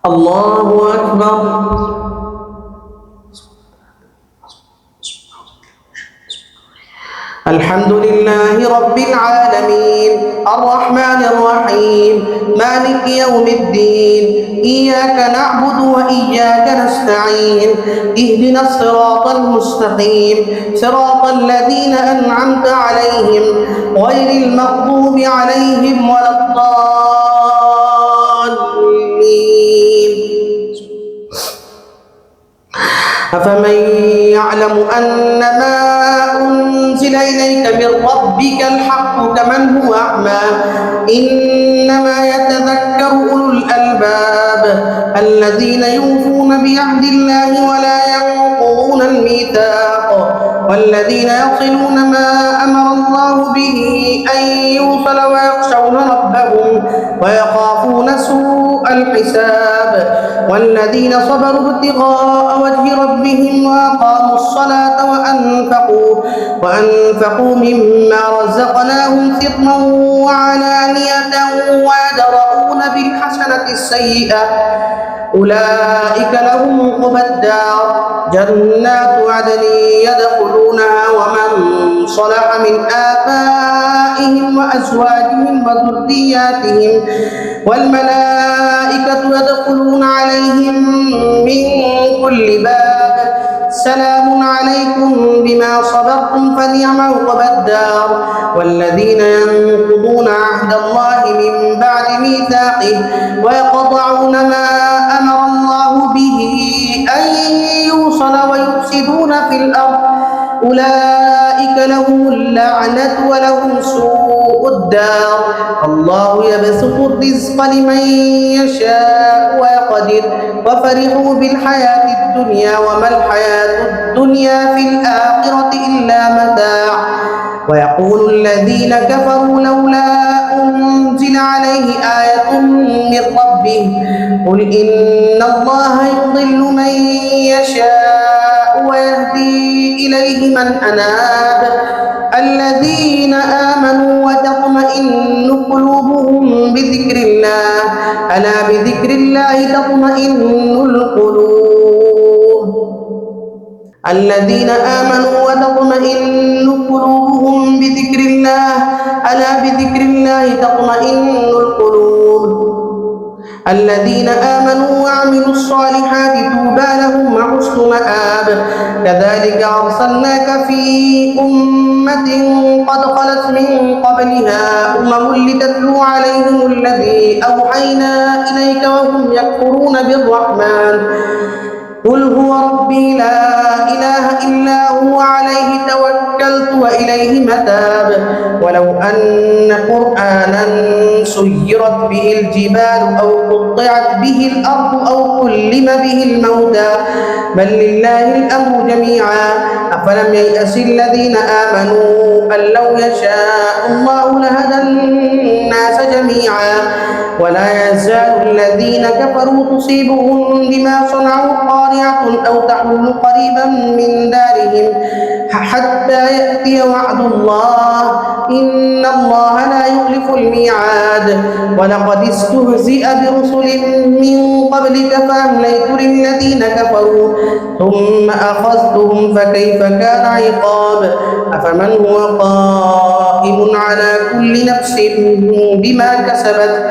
الله أكبر. الحمد لله رب العالمين الرحمن الرحيم مالك يوم الدين إياك نعبد وإياك نستعين اهدنا الصراط المستقيم صراط الذين أنعمت عليهم غير المغضوب عليهم ولا الضالين. أفمن يعلم أن ما أنزل إليك من ربك الحق كمن هو أعمى إنما يتذكر أولو الألباب الذين يوفون بعهد الله ولا ينقضون الميثاق والذين يصلون ما أمر الله به أن يوصل ويخشون ربهم ويخافون سوء الحساب والذين صبروا ابتغاء وجه ربهم وأقاموا الصلاة وأنفقوا مما رزقناهم سرا وعلانية ويدرؤون بالحسنة السيئة أولئك لهم عقبى الدار جنات عدن يدخلونها ومن صلح من آبائهم وأزواجهم وذرياتهم والملائكة يدخلون عليهم من كل باب سلام عليكم بما صبرتم فنعم عقبى الدار والذين ينقضون عهد الله من بعد ميثاقه ويقطعون ما أمر الله به أن يوصل ويفسدون في الأرض أولئك لهم اللعنة ولهم سوء الدار الله يبسط الرزق لمن يشاء ويقدر وفرحوا بالحياة الدنيا وما الحياة الدنيا في الآخرة إلا متاع ويقول الذين كفروا لولا أنزل عليه آية من ربه قل إن الله يضل من يشاء ويهدي إليه من أناب الذين آمنوا وتطمئن قلوبهم بذكر الله ألا بذكر الله تطمئن القلوب الذين آمنوا وتطمئن قلوبهم بذكر الله ألا بذكر الله تطمئن القلوب الذين آمنوا وعملوا الصالحات طوبى لهم وحسن مآب كذلك أرسلناك في أمة قد خلت من قبلها لتتلو عليهم الذي أوحينا إليك وهم يكفرون بالرحمن قل هو ربي لا إله إلا هو عليه توكلت وإليه متاب ولو أن قرآنا سيرت به الجبال أو قطعت به الأرض أو كلم به الموتى بل لله الأمر جميعا أفلم ييأس الذين آمنوا أن لو يشاء الله لهدى الناس جميعا ولا يزال الذين كفروا تصيبهم بما صنعوا قارعة أو تحول قريبا من دارهم حتى يأتي وعد الله إن الله لا يخلف الميعاد ولقد استهزئ برسل من قبلك فأمليت للذين كفروا ثم أخذتهم فكيف كان عقاب أفمن هو قائم على كل نفس بما كسبت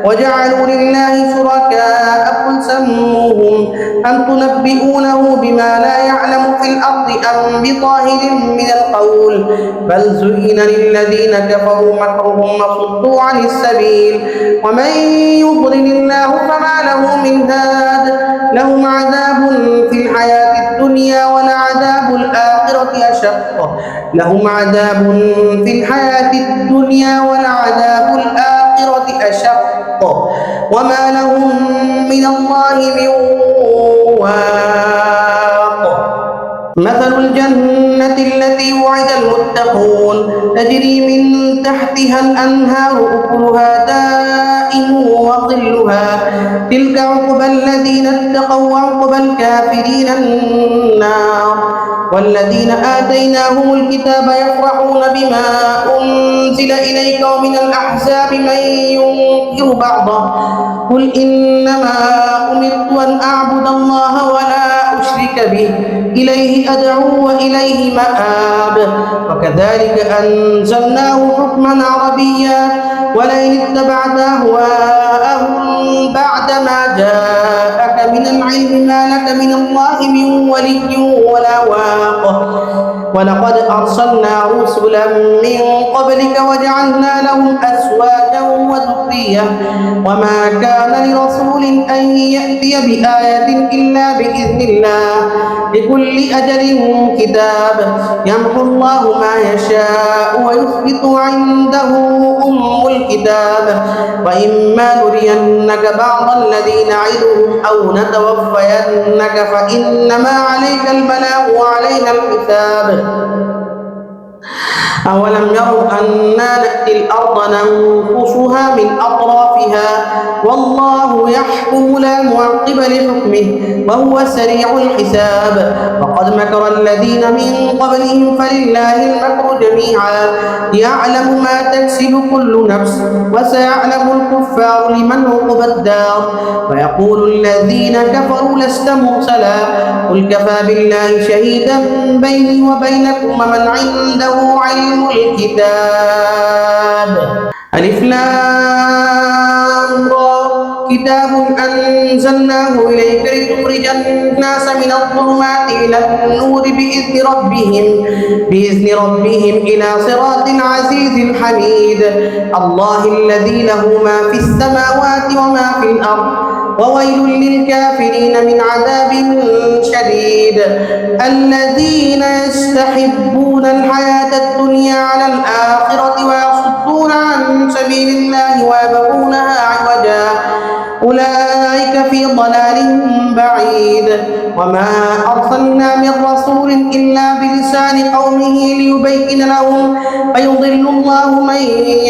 وجعلوا لله شركاء قل سموهم أم تنبئونه بما لا يعلم في الأرض أم بظاهر من القول بل زين للذين كفروا مكرهم وصدوا عن السبيل ومن يضلل الله فما له من هاد لهم عذاب في الحياة الدنيا ولعذاب الآخرة أشق لهم عذاب في الحياة الدنيا ولعذاب الآخرة أشق وما لهم من الله من واق. مثل الجنة التي وعد المتقون تجري من تحتها الأنهار أكلها دائم وظلها تلك عقبى الذين اتقوا وعقبى الكافرين النار والذين آتيناهم الكتاب يفرحون بما أنزل إليك ومن الأحزاب من ينكر بعضه قل إنما أمرت أن أعبد الله ولا أشرك به إليه أدعو وإليه مآب وكذلك أنزلناه حكما عربيا ولئن اتبعت أهواءهم بعدما جاءك من العلم ما لك من الله من ولي ولا واق ولقد أرسلنا رسلا من قبلك وجعلنا لهم أزواجا وذرية وما كان لرسول أن يأتي بآية إلا بإذن الله لكل أجل كتاب يمحو الله ما يشاء ويثبت عنده أم الكتاب وإما نرينك بعض الذي نعدهم أو نتوفينك فإنما عليك البلاغ وعلينا الحساب أولم يروا أنا نأتي الأرض ننقصها من أطرافها والله يحكم لا معقب لحكمه وهو سريع الحساب وقد مكر الذين من قبلهم فلله المكر جميعا يعلم ما تكسب كل نفس وسيعلم الكفار لمن عقبى الدار ويقول الذين كفروا لست مرسلا قل كفى بالله شهيدا بيني وبينكم ومن عنده علم الكتاب ألف لام را كتاب أنزلناه إليك لتخرج الناس من الظلمات إلى النور بإذن ربهم إلى صراط العزيز الحميد الله الذي له ما في السماوات وما في الأرض وويل للكافرين من عذاب شديد الذين يستحبون الحياة الدنيا على الآخرة ويصدون عن سبيل الله ويبغونها عوجا أولئك في ضلال بعيد وما أرسلنا من رسول إلا بلسان قومه ليبين لهم فيضل الله من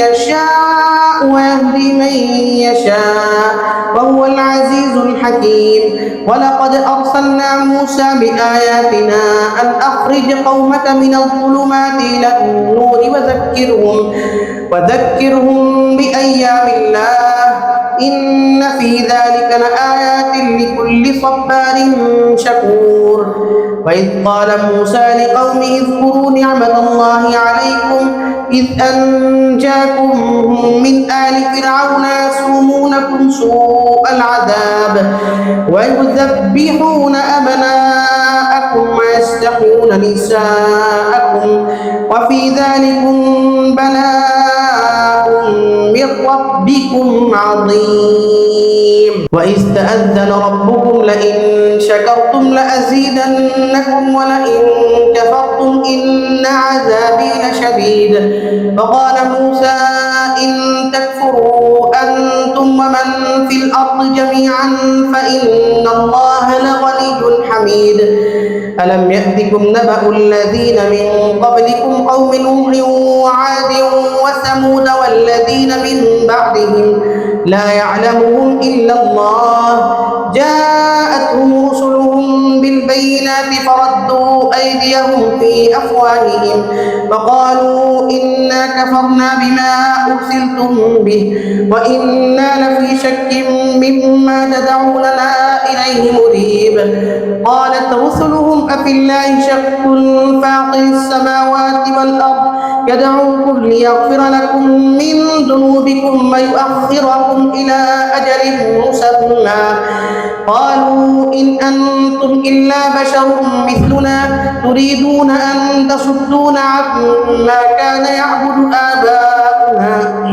يشاء ويهدي من يشاء وهو العزيز الحكيم ولقد أرسلنا موسى بآياتنا أن أخرج قومك من الظلمات إلى النور وذكرهم بأيام الله إن في ذلك لآيات لكل صبار شكور وإذ قال موسى لقومه اذكروا نعمة الله عليكم إذ أنجاكم من آل فرعون يسومونكم سوء العذاب ويذبحون أبناءكم ويستحيون نساءكم وفي ذلكم بلاء من ربكم عظيم وإذ تأذن ربكم لئن شكرتم لأزيدنكم ولئن كفرتم إن عذابي لشديد فقال موسى إن تكفروا أنتم ومن في الأرض جميعا فإن الله لغني حميد ألم يأتكم نبأ الذين من قبلكم قوم نوح وعاد وثمود والذين من بعدهم لا يعلمهم إلا الله جاءتهم رسلهم بالبينات فردوا أيديهم في أفواههم فقالوا إنا كفرنا بما أرسلتم به وإنا لفي شك مما تدعوننا إليه مريب قالت رسلهم أفي الله شك فاطر السماوات والأرض يدعوكم ليغفر لكم من ذنوبكم ويؤخركم إلى أجل مسمى قالوا إن أنتم إلا بشر مثلنا تريدون أن تصدون عما كان يعبد آباؤنا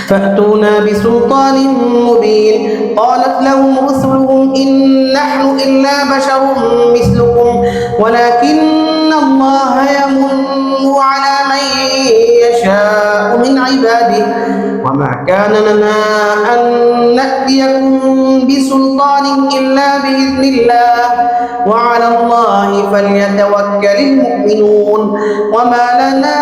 فأتونا بسلطان مبين قالت لهم رسلهم إن نحن إلا بشر مثلكم ولكن الله يمن على من يشاء من عباده وما كان لنا أن نأتيكم بسلطان إلا بإذن الله وعلى الله فليتوكل المؤمنون وما لنا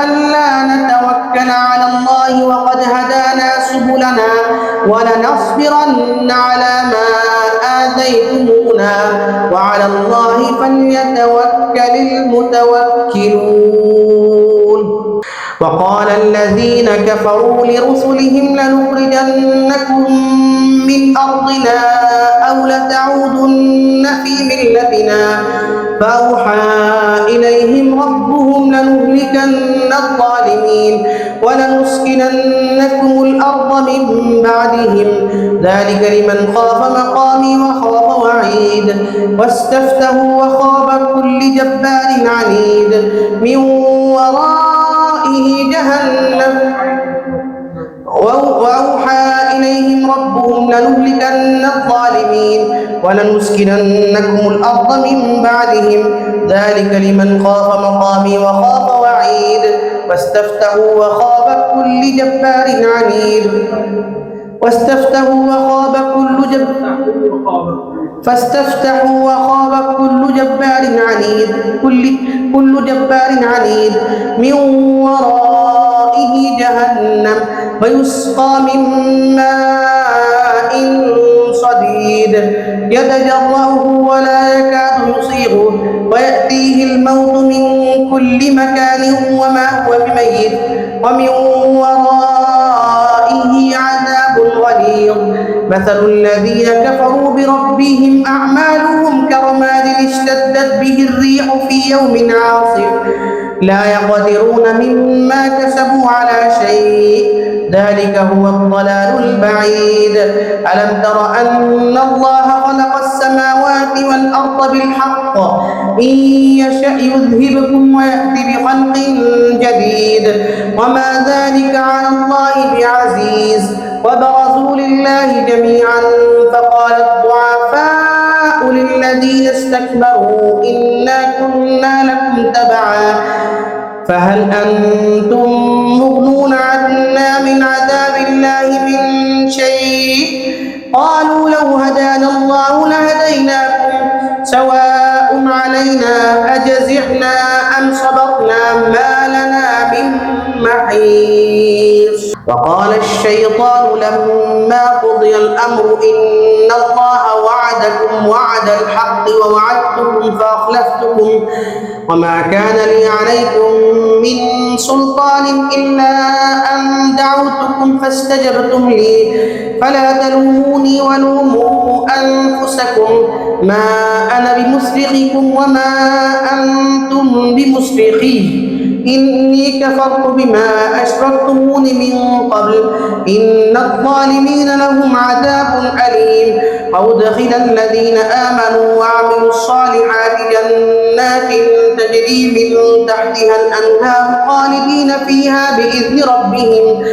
ألا نتوكل على الله وقد هدانا سبلنا ولنصبرن على ما آذيتمونا وعلى الله فليتوكل المتوكلون وقال الذين كفروا لرسلهم لنخرجنكم من أرضنا أو لتعودن في ملتنا فأوحى إليهم ربهم لنهلكن الظالمين ولنسكننكم الأرض من بعدهم ذلك لمن خاف مقامي وخاف وعيد واستفتحوا وخاب كل جبار عنيد من ورائه جهنم وأوحى إليهم ربهم لنهلكن الظالمين ولنسكننكم الأرض من بعدهم ذلك لمن خاف مقامي وخاف وعيد واستفتحوا وخاب كل جبار عنيد فاستفتحوا وخاب كل جبار عنيد كل جبار عنيد من ورائه جهنم ويسقى من ماء صديد يتجرعه ولا يكاد يصيغه ويأتيه الموت من كل مكان وما هو بميت ومن ورائه عذاب غليظ مثل الذين كفروا بربهم أعمالهم كرماد اشتدت به الريح في يوم عاصف لا يقدرون مما كسبوا على شيء ذلك هو الضلال البعيد ألم تر أن الله خلق السماوات والأرض بالحق إن يشأ يذهبكم ويأتي بخلق جديد وما ذلك على الله بعزيز وبرزوا لله جميعا فقال الضعفاء للذين استكبروا إنا كنا لكم تبعا فهل أنتم مغنون عنا من عذاب الله من شيء قالوا لو هدانا الله لهديناكم سواء علينا أجزعنا أم صبرنا ما لنا من محيص وقال الشيطان لما قضي الأمر إن الله وعدكم وعد الحق ووعدتكم فأخلفتكم وما كان لي عليكم من سلطان إلا أن دعوتكم فاستجبتم لي فلا تلوموني ولوموا أنفسكم ما أنا بمصرخكم وما أنتم بمصرخي إني كفرت بما أشركتمون من قبل إن الظالمين لهم عذاب أليم وأدخل الذين آمنوا وعملوا الصالحات جنات تجري من تحتها الأنهار خالدين فيها بإذن ربهم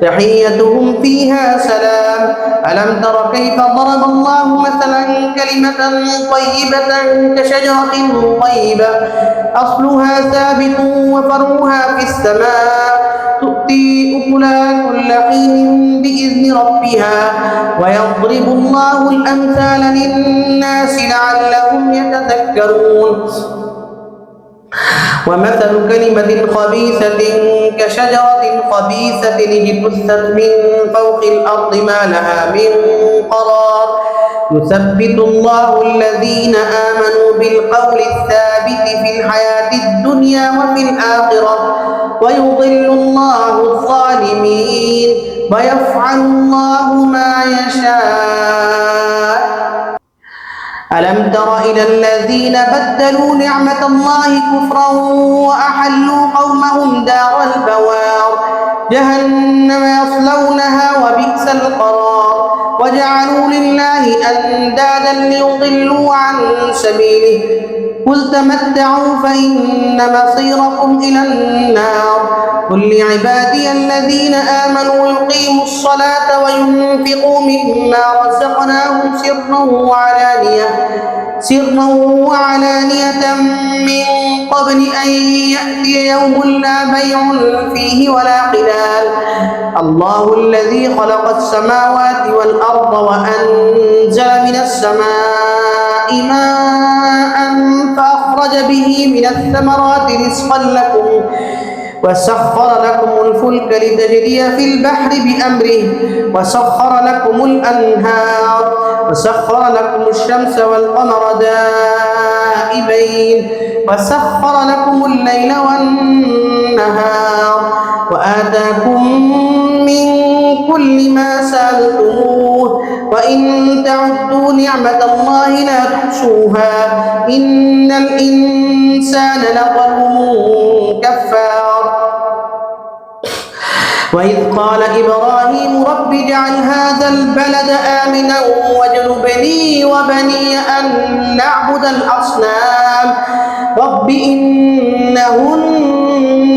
تحيتهم فيها سلام ألم تر كيف ضرب الله مثلا كلمة طيبة كشجرة طيبة أصلها ثابت وفرعها في السماء تؤتي أكلها كل حين بإذن ربها ويضرب الله الأمثال للناس لعلهم يتذكرون ومثل كلمة خبيثة كشجرة خبيثة اجتثت من فوق الأرض ما لها من قرار يثبت الله الذين آمنوا بالقول الثابت في الحياة الدنيا وفي الآخرة ويضل الله الظالمين ويفعل الله ما يشاء ألم تر إلى الذين بدلوا نعمة الله كفرا وأحلوا قومهم دار البوار جهنم يصلونها وبئس القرار وجعلوا لله أندادا ليضلوا عن سبيله قل تمتعوا فإن مصيركم إلى النار قل لعبادي الذين آمنوا يقيموا الصلاة وينفقوا مما رزقناهم سرا وعلانية سرا وعلانية من قبل أن يأتي يوم لا بيع فيه ولا خلال. الله الذي خلق السماوات والأرض وأنزل من السماء ماء فأخرج به من الثمرات رزقا لكم وسخر لكم الفلك لتجري في البحر بأمره وسخر لكم الأنهار وسخر لكم الشمس والقمر دائبين وسخر لكم الليل والنهار وآتاكم من كل ما سألتموه وإن تعدوا نعمة الله لا تحصوها إن الإنسان لظلوم كفار. وإذ قال إبراهيم رب اجعل هذا البلد آمنا واجنبني وبني أن نعبد الأصنام رب إنهن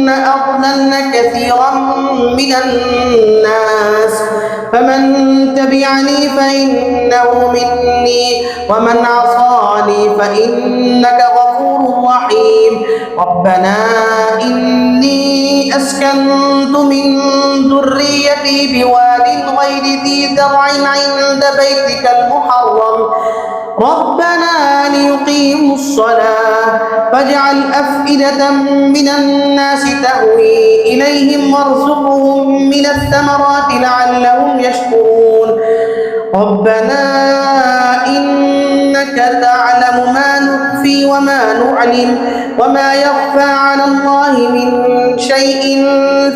أضللن كثيرا من الناس فمن تبعني فإنه مني ومن عصاني فإنك غفور رحيم. ربنا إني أسكنت من ذريتي بواد غير ذي زرع عند بيتك المحرم ربنا ليقيموا الصلاة فاجعل أفئدة من الناس تهوي إليهم وارزقهم من الثمرات لعلهم يشكرون. ربنا إنك تعلم ما نخفي وما نعلم وما يخفى على الله من شيء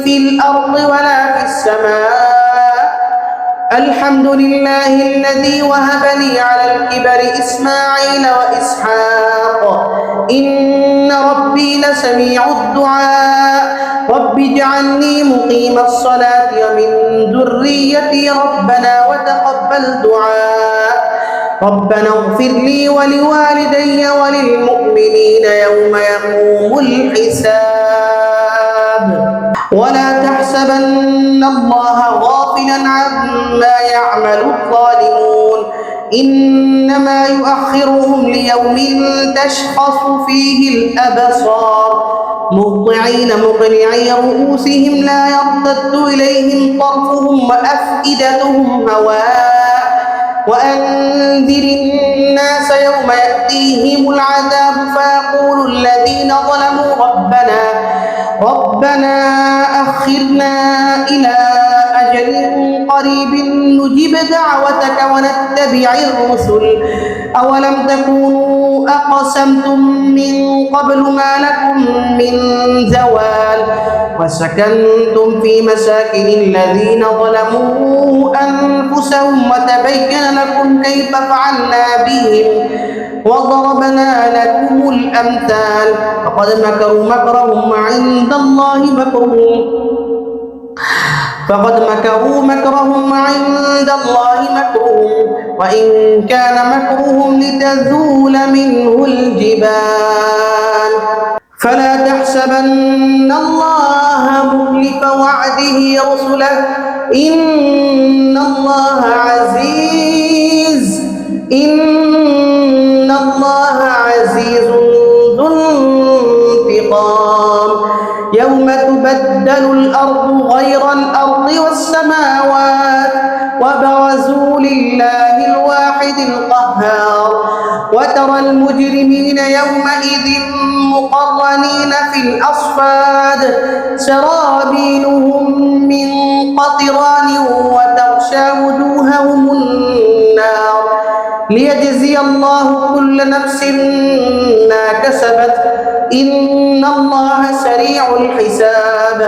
في الأرض ولا في السماء. الحمد لله الذي وهب لي على الكبر إسماعيل وإسحاق إن ربي لسميع الدعاء. رب اجعلني مقيم الصلاة ومن ذريتي ربنا وتقبل دعاء. ربنا اغفر لي ولوالدي وللمؤمنين يوم يقوم الحساب. ولا تحسبن الله غافلا عما يعمل الظالمون إنما يؤخرهم ليوم تشخص فيه الأبصار مهطعين مقنعي رؤوسهم لا يرتد إليهم طرفهم وأفئدتهم هواء. وأنذر الناس يوم يأتيهم العذاب فيقول الذين ظلموا ربنا أخرنا إلى أجل قريب نجب دعوتك ونتبع الرسل أولم تكونوا أقسمتم من قبل ما لكم من زوال وسكنتم في مساكن الذين ظلموا أنفسهم وتبين لكم كيف فعلنا بهم وضربنا لكم الأمثال فقد مكروا مكرهم وعند الله مكرهم وإن كان مكرهم لتزول منه الجبال. فلا تحسبن الله مخلف وعده رسله إن الله عزيز ذو انتقام. يوم تبدل الأرض غير الأرض والسماوات وبرزوا لله الواحد القهار وترى المجرمين يومئذ مقرنين في الأصفاد سرابيلهم من قطران وتغشى وجوههم النار ليجزي الله كل نفس ما كسبت إن الله سريع الحساب.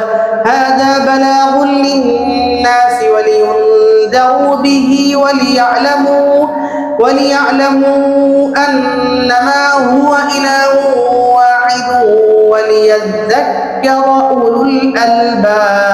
هذا بلاغ للناس ولينذروا به وليعلموا أنما هو إله واحد وليذكر أولو الألباب.